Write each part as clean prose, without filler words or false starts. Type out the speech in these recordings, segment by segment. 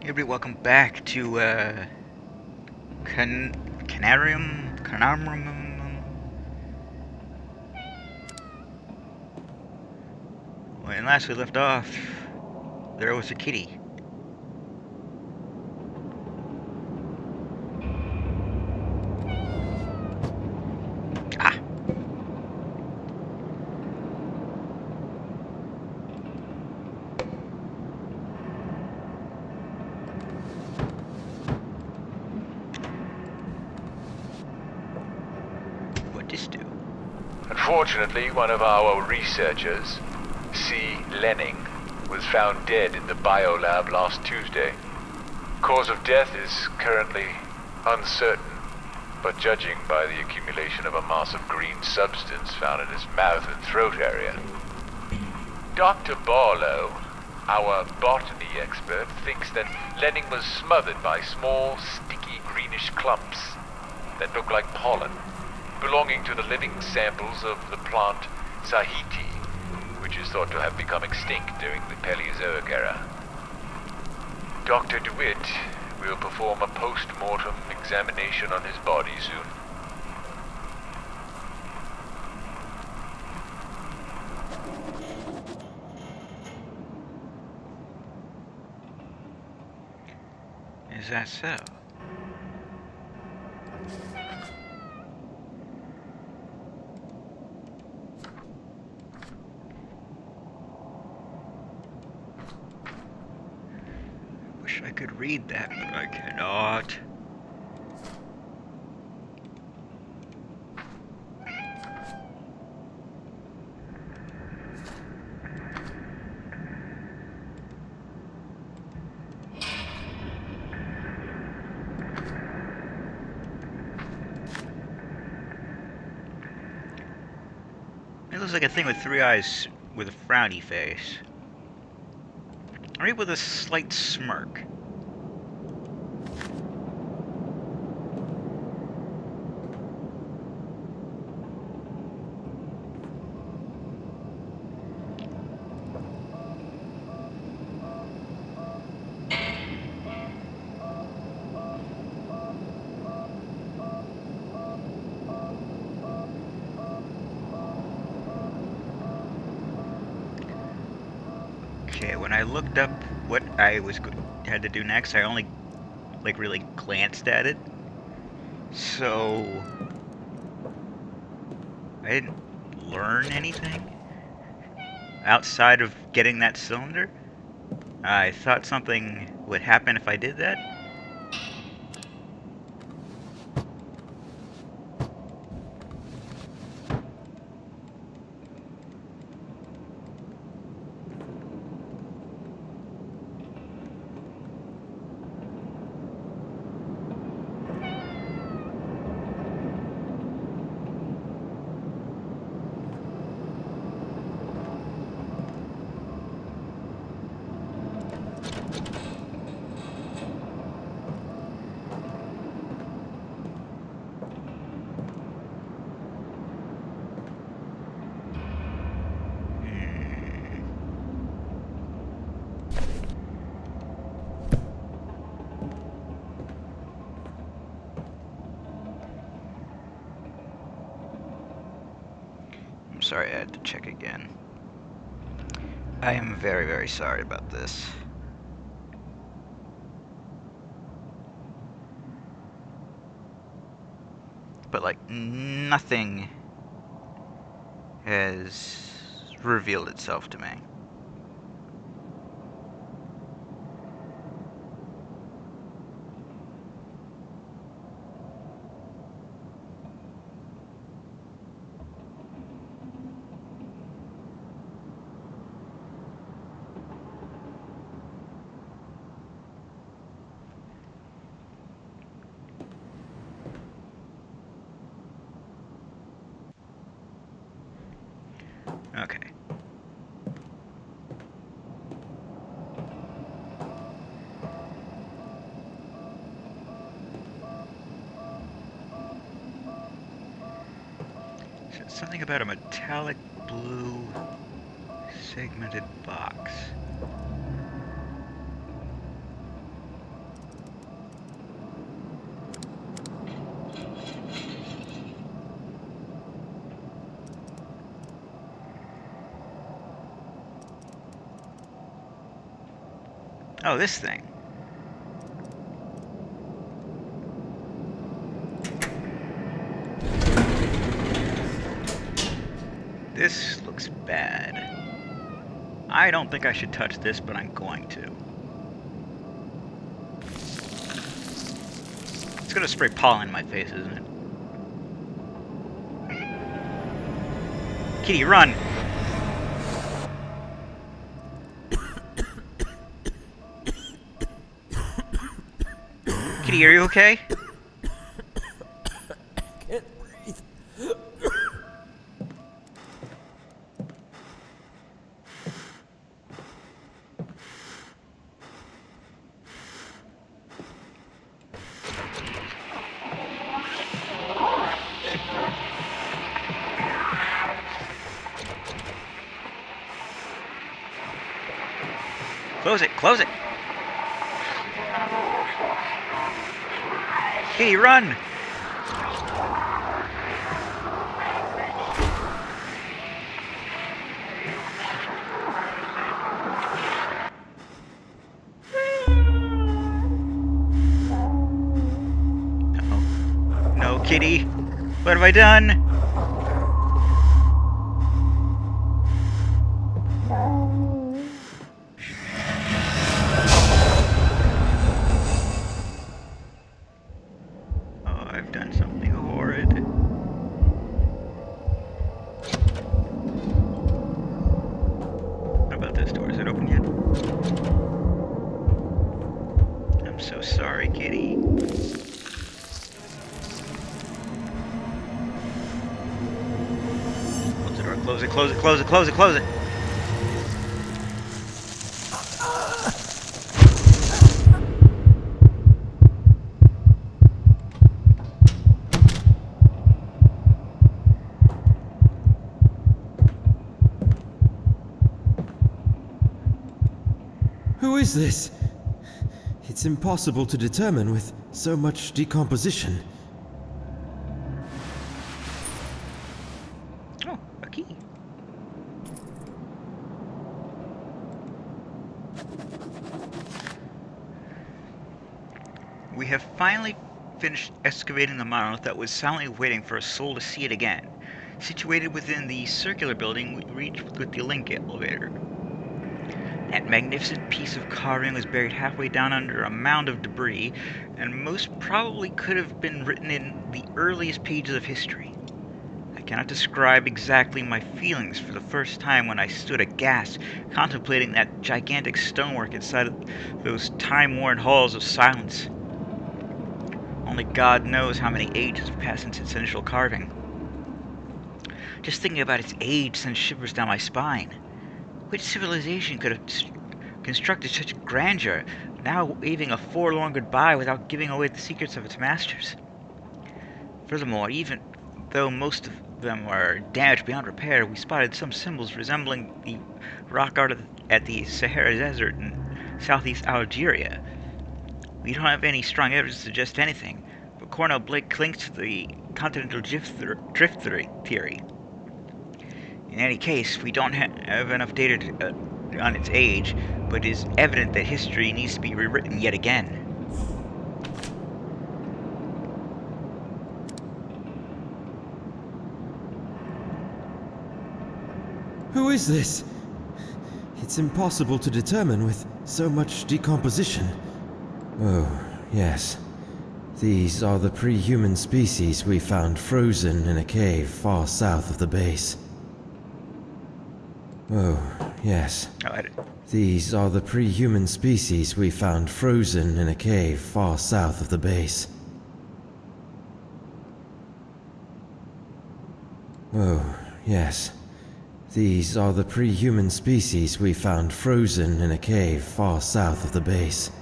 Hey everybody, welcome back to Conarium. When last we left off, there was a kitty. Ah, what'd this do? Unfortunately, one of our researchers, C. Lenning, was found dead in the biolab last Tuesday. Cause of death is currently uncertain, but judging by the accumulation of a mass of green substance found in his mouth and throat area. Dr. Barlow, our botany expert, thinks that Lenning was smothered by small, sticky greenish clumps that look like pollen, belonging to the living samples of the plant Sahiti, which is thought to have become extinct during the Paleozoic era. Dr. DeWitt will perform a post-mortem examination on his body soon. Is that so? Wish I could read that, but I cannot. It looks like a thing with three eyes with a frowny face. Or maybe with a slight smirk. Okay, when I looked up what I had to do next, I only really glanced at it. So I didn't learn anything outside of getting that cylinder. I thought something would happen if I did that. I'm sorry, I had to check again. I am very, very sorry about this. But like nothing has revealed itself to me. Okay. Something about a metallic blue segmented box. Oh, this thing. This looks bad. I don't think I should touch this, but I'm going to. It's gonna spray pollen in my face, isn't it? Kitty, run! Kitty, are you okay? Can't breathe. Close it, close it! Kitty, run! Uh-oh. No, Kitty! What have I done? Oh, I've done something horrid. What about this door? Is it open yet? I'm so sorry, Kitty. Close the door, close it, close it, close it, close it, close it! Who is this? It's impossible to determine with so much decomposition. Oh, a key. We have finally finished excavating the monolith that was silently waiting for a soul to see it again. Situated within the circular building we reached with the link elevator. That magnificent piece of carving was buried halfway down under a mound of debris, and most probably could have been written in the earliest pages of history. I cannot describe exactly my feelings for the first time when I stood aghast, contemplating that gigantic stonework inside of those time-worn halls of silence. Only God knows how many ages have passed since its initial carving. Just thinking about its age sends shivers down my spine. Which civilization could have constructed such grandeur, now waving a forlorn goodbye without giving away the secrets of its masters? Furthermore, even though most of them are damaged beyond repair, we spotted some symbols resembling the rock art at the Sahara Desert in southeast Algeria. We don't have any strong evidence to suggest anything, but Cornell Blake clings to the continental drift theory. In any case, we don't have enough data on its age, but it is evident that history needs to be rewritten yet again. Who is this? It's impossible to determine with so much decomposition. Oh, yes. These are the pre-human species we found frozen in a cave far south of the base. Oh, yes. These are the pre-human species we found frozen in a cave far south of the base. Oh, yes. These are the pre-human species we found frozen in a cave far south of the base.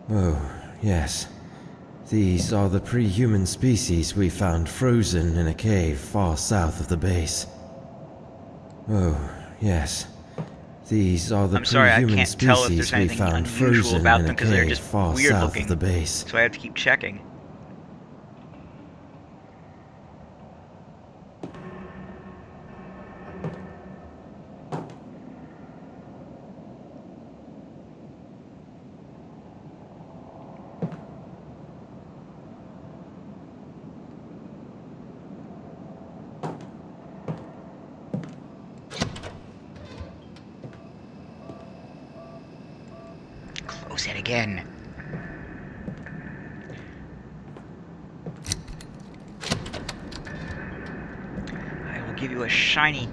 Oh, yes. These are the pre-human species we found frozen in a cave far south of the base. Oh, yes. These are the pre-human species we found frozen in a cave far south of the base. So I have to keep checking. close it again. I will give you a shiny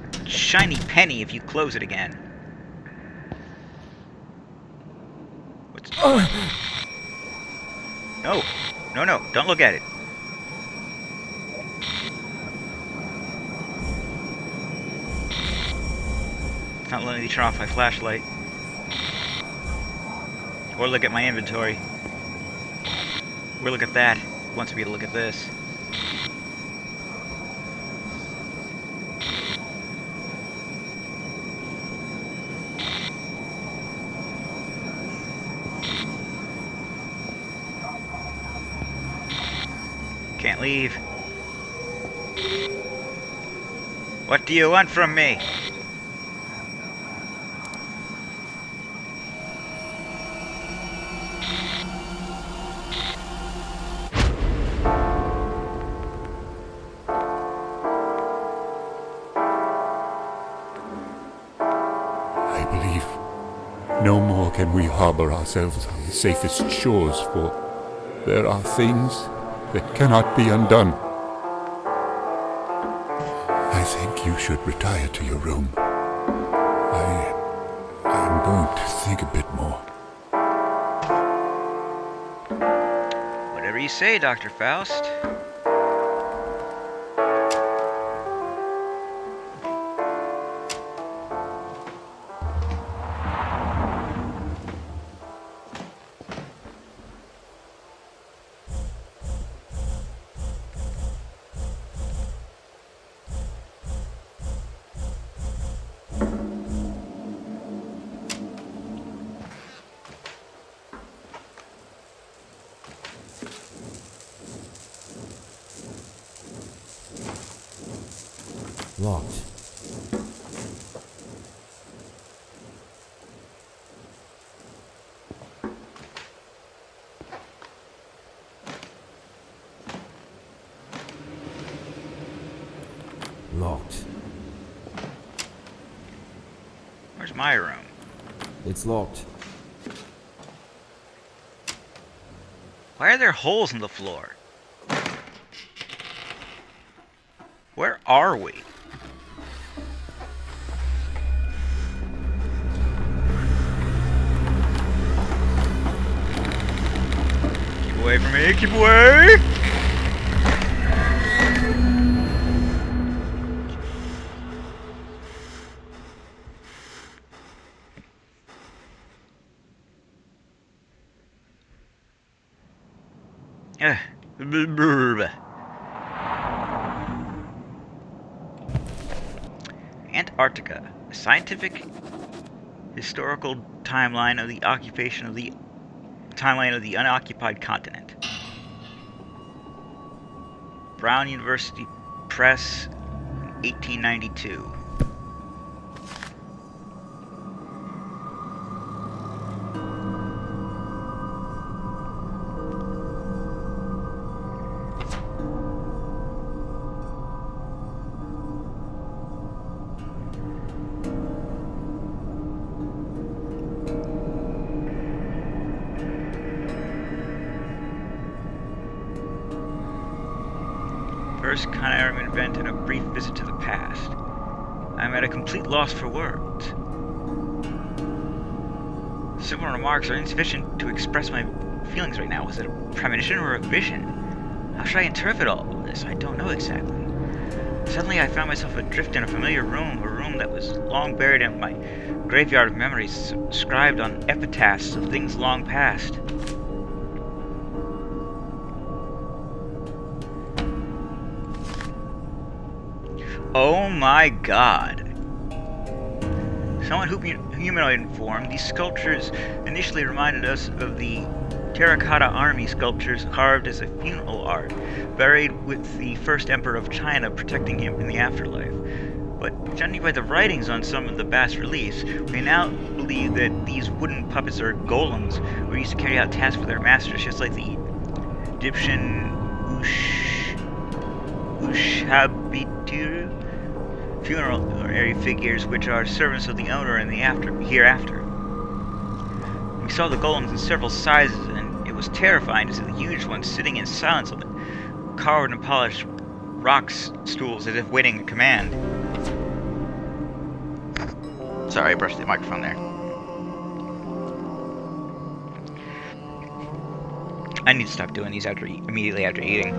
penny if you close it again. What's... No, don't look at it. It's not letting me turn off my flashlight. Or look at my inventory. Or look at that. It wants me to look at this. Can't leave. What do you want from me? I believe no more can we harbor ourselves on the safest shores, for there are things that cannot be undone. I think you should retire to your room. I'm going to think a bit more. Whatever you say, Dr. Faust. Locked. Locked. Where's my room? It's locked. Why are there holes in the floor? Where are we? Keep away from me, keep away! Antarctica, a scientific historical timeline of the occupation of the unoccupied continent. Brown University Press, 1892. First Conarium event and a brief visit to the past. I'm at a complete loss for words. Similar remarks are insufficient to express my feelings right now. Was it a premonition or a vision? How should I interpret all of this? I don't know exactly. Suddenly I found myself adrift in a familiar room, a room that was long buried in my graveyard of memories, inscribed on epitaphs of things long past. Oh my god. Somewhat humanoid in form, these sculptures initially reminded us of the terracotta army sculptures carved as a funeral art, buried with the first emperor of China protecting him in the afterlife. But judging by the writings on some of the bas-reliefs, we now believe that these wooden puppets are golems who used to carry out tasks for their masters, just like the Egyptian Ushabitiru funerary figures, which are servants of the owner in the hereafter. We We saw the golems in several sizes, and it was terrifying to see the huge ones sitting in silence on the carved and polished rock stools as if waiting a command. Sorry, I brushed the microphone there. I need to stop doing these immediately after eating.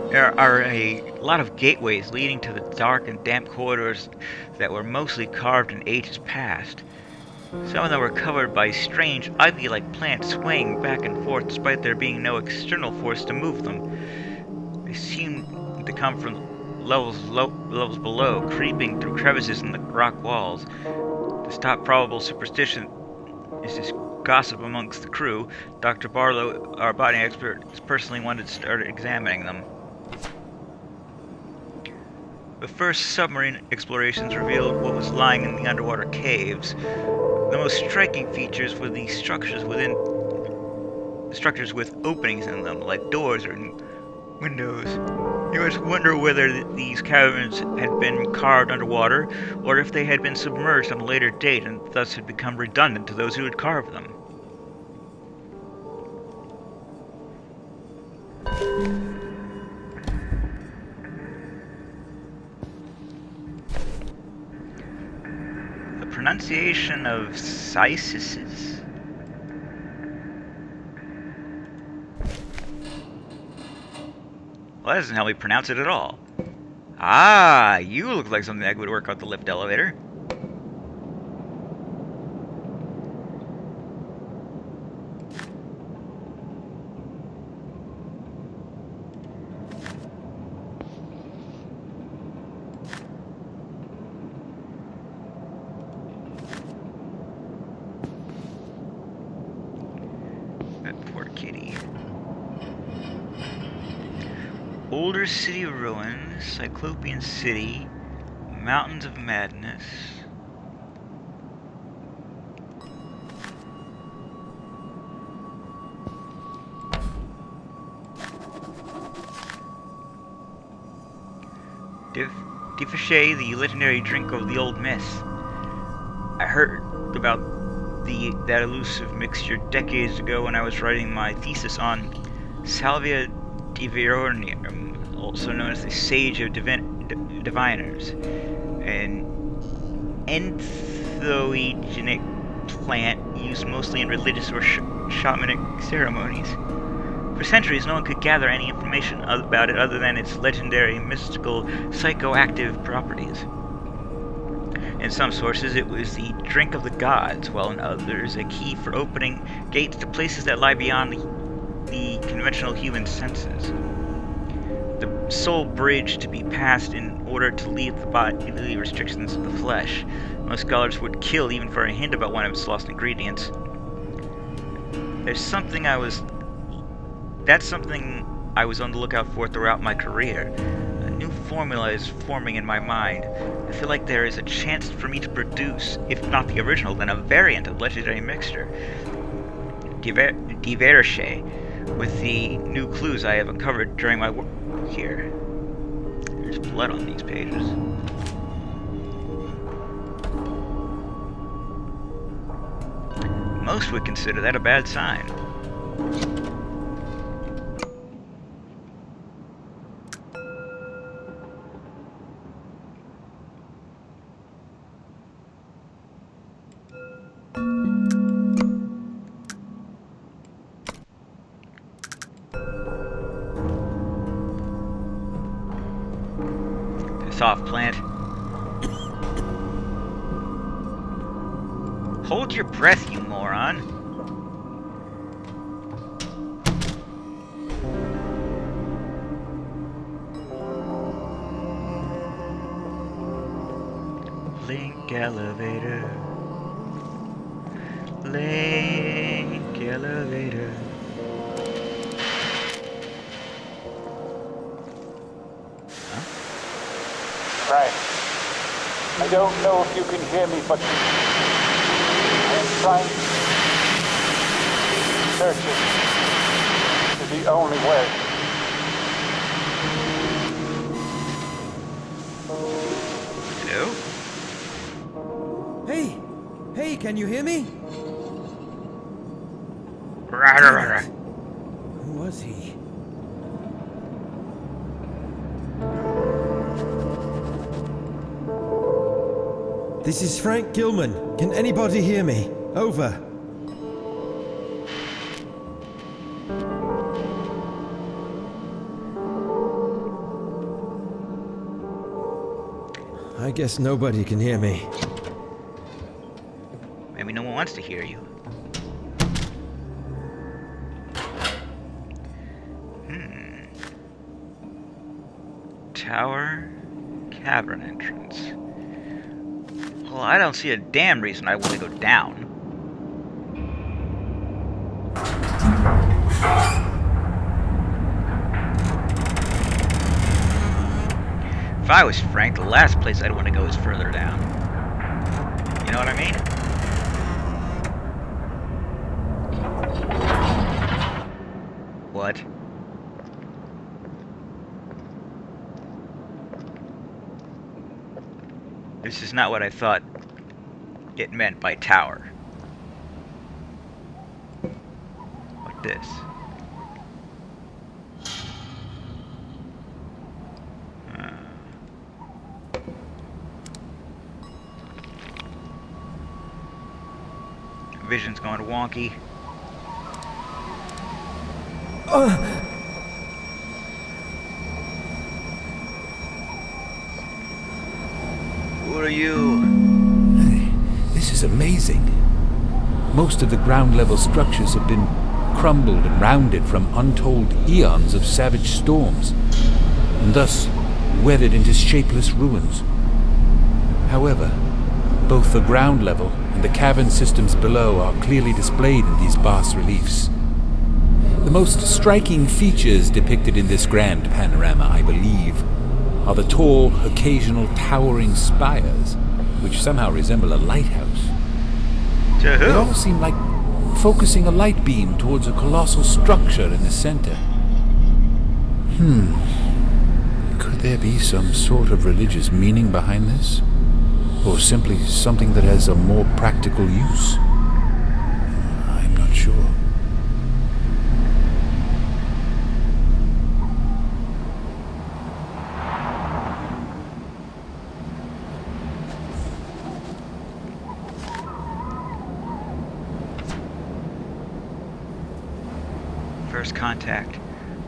There are a lot of gateways leading to the dark and damp corridors that were mostly carved in ages past. Some of them were covered by strange ivy-like plants swaying back and forth despite there being no external force to move them. They seemed to come from levels below, creeping through crevices in the rock walls. To stop probable superstition is this gossip amongst the crew. Dr. Barlow, our botany expert, personally wanted to start examining them. The first submarine explorations revealed what was lying in the underwater caves. The most striking features were the structures with openings in them, like doors or windows. You must wonder whether these caverns had been carved underwater, or if they had been submerged on a later date and thus had become redundant to those who had carved them. Pronunciation of Sisysis? Well, that doesn't help me pronounce it at all. Ah, you look like something that would work out the lift elevator. Older city ruins, Cyclopean City, Mountains of Madness. Diffichet, the legendary drink of the old myth. I heard about that elusive mixture decades ago when I was writing my thesis on Salvia Divinium, also known as the Sage of Diviners, an entheogenic plant used mostly in religious or shamanic ceremonies. For centuries, no one could gather any information about it other than its legendary, mystical, psychoactive properties. In some sources, it was the drink of the gods, while in others, a key for opening gates to places that lie beyond the conventional human senses. The sole bridge to be passed in order to leave the bodily restrictions of the flesh. Most scholars would kill even for a hint about one of its lost ingredients. That's something I was on the lookout for throughout my career. A new formula is forming in my mind. I feel like there is a chance for me to produce, if not the original, then a variant of legendary mixture. Diverche, with the new clues I have uncovered during my work here. There's blood on these pages. Most would consider that a bad sign. Off, plant. Hold your breath, you moron. Link elevator. Link elevator. Right. I don't know if you can hear me, but I am trying searching is the only way. Hello? Hey! Hey, Can you hear me? Rah-rah-rah-rah. Who was he? This is Frank Gilman. Can anybody hear me? Over. I guess nobody can hear me. Maybe no one wants to hear you. Tower, cavern entrance. Well, I don't see a damn reason I want to go down. If I was Frank, the last place I'd want to go is further down. You know what I mean? What? This is not what I thought it meant by tower. Like this. Vision's going wonky. What are you? This is amazing. Most of the ground-level structures have been crumbled and rounded from untold eons of savage storms, and thus weathered into shapeless ruins. However, both the ground level and the cavern systems below are clearly displayed in these bas-reliefs. The most striking features depicted in this grand panorama, I believe, are the tall, occasional towering spires, which somehow resemble a lighthouse. To They all who? seem like focusing a light beam towards a colossal structure in the center. Could there be some sort of religious meaning behind this? Or simply something that has a more practical use? I'm not sure. First contact.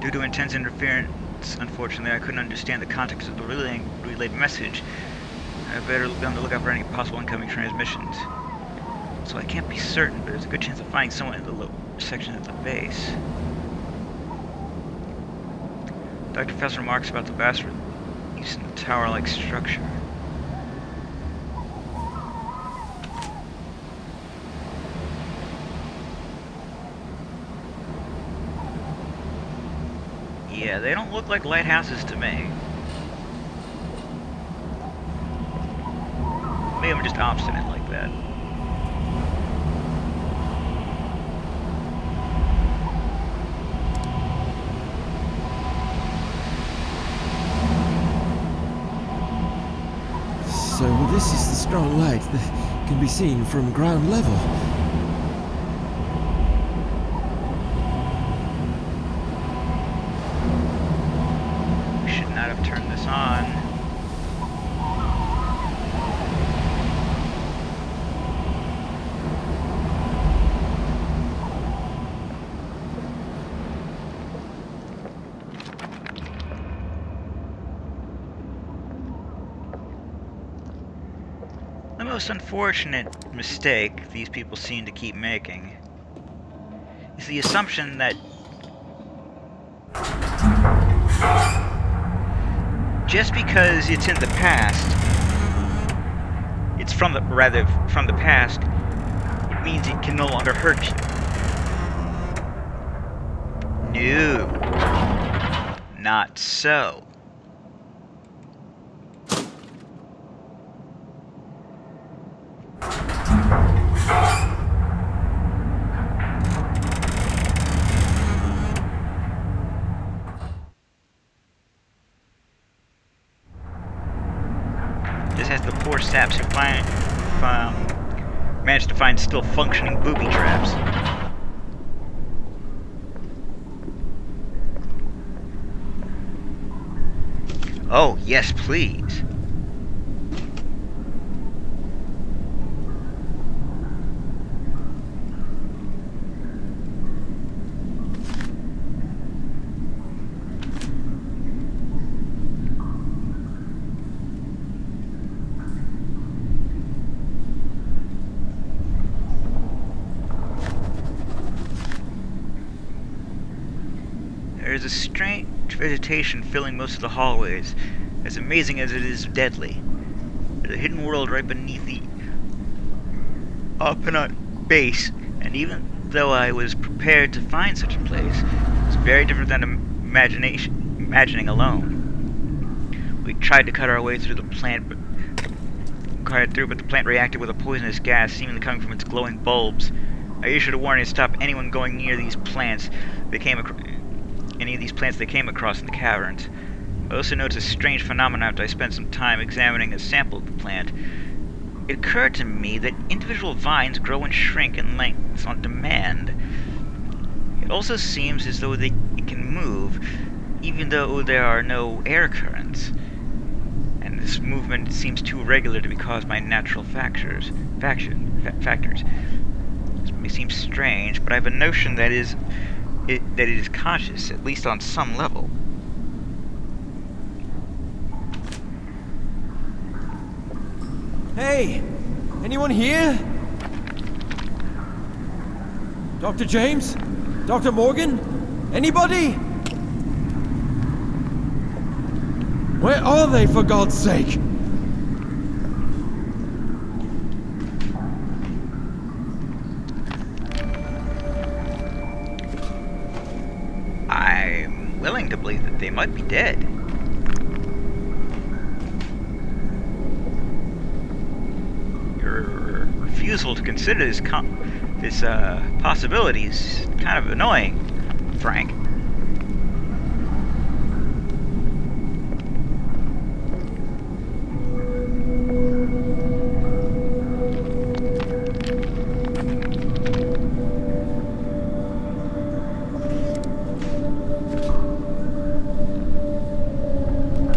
Due to intense interference, unfortunately, I couldn't understand the context of the relayed message. I better be on the lookout for any possible incoming transmissions. So I can't be certain, but there's a good chance of finding someone in the low section at the base. Dr. Professor remarks about the vast reliefs in the tower-like structure. Yeah, they don't look like lighthouses to me. Maybe I'm just obstinate like that. So this is the strong light that can be seen from ground level. We should not have turned this on. The most unfortunate mistake these people seem to keep making is the assumption that just because it's in the past, it's from the past, it means it can no longer hurt you. No, not so. Just as the poor saps who managed to find still functioning booby traps. Oh, yes, please. There is a strange vegetation filling most of the hallways, as amazing as it is deadly. There's a hidden world right beneath the Arpinut base, and even though I was prepared to find such a place, it's very different than imagining alone. We tried to cut our way through the plant, but the plant reacted with a poisonous gas, seemingly coming from its glowing bulbs. I issued a warning to stop anyone going near these plants any of these plants they came across in the caverns. I also noticed a strange phenomenon after I spent some time examining a sample of the plant. It occurred to me that individual vines grow and shrink in lengths on demand. It also seems as though it can move, even though there are no air currents. And this movement seems too regular to be caused by natural factors. This may seem strange, but I have a notion that it is conscious, at least on some level. Hey! Anyone here? Dr. James? Dr. Morgan? Anybody? Where are they, for God's sake? I'm willing to believe that they might be dead. Your refusal to consider this possibility is kind of annoying, Frank.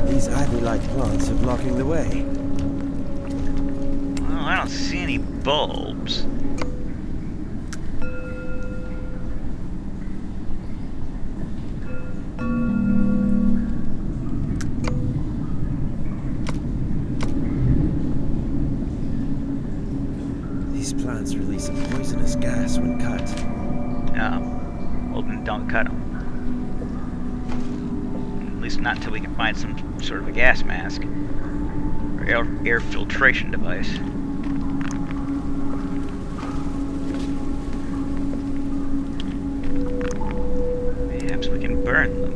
These ivy-like plants are blocking the way. Well, I don't see any bulbs. These plants release a poisonous gas when cut. Well, then don't cut them. At least not until we can find some sort of a gas mask. Or air filtration device. Perhaps we can burn them.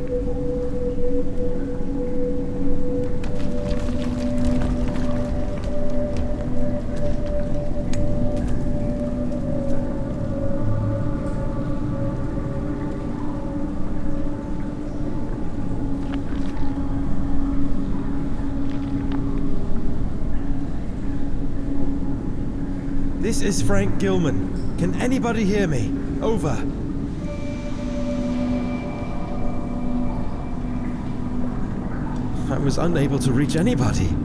This is Frank Gilman. Can anybody hear me? Over. I was unable to reach anybody.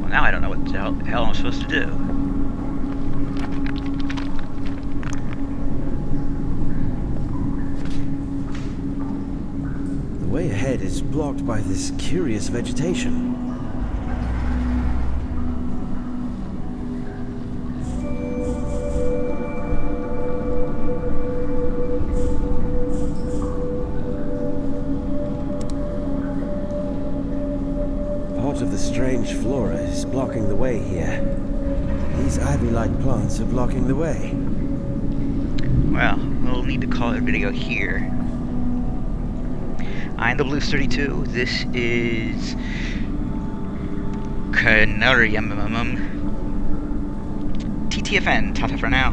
Now I don't know what the hell I'm supposed to do. The way ahead is blocked by this curious vegetation. Part of the strange flora is blocking the way here. These ivy-like plants are blocking the way. Well, we'll need to call it a video here. I'm the Blues 32. This is Conarium. TTFN. Tata for now.